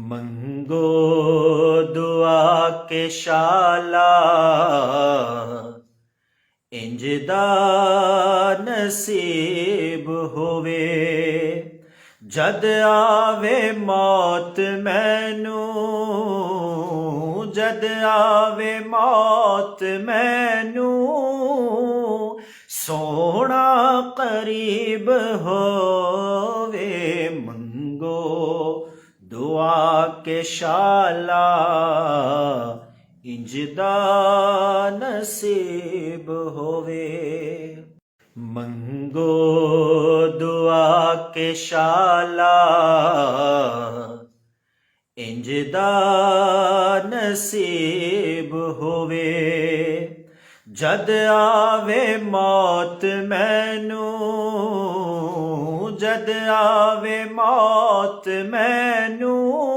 ਮੰਗੋ ਦੁਆ ਕੇ ਸ਼ਾਲਾ ਇੰਜ ਦਾ ਨਸੀਬ ਹੋਵੇ। ਜਦ ਆਵੇ ਮੌਤ ਮੈਨੂੰ, ਜਦ ਆਵੇ ਮੌਤ ਮੈਨੂੰ, ਸੋਹਣਾ ਕਰੀਬ ਹੋਵੇ। ਮੰਗੋ ਦੁਆ ਕੇ ਸ਼ਾਲਾ ਇੰਜ ਦਾ ਨਸੀਬ ਹੋਵੇ। ਮੰਗੋ ਦੁਆ ਕੇ ਸ਼ਾਲਾ ਇੰਜ ਦਾ ਨਸੀਬ ਹੋਵੇ। ਜਦ ਆਵੇ ਮੌਤ ਮੈਨੂੰ, ਜਦ ਆਵੇ ਮੌਤ ਮੈਨੂੰ,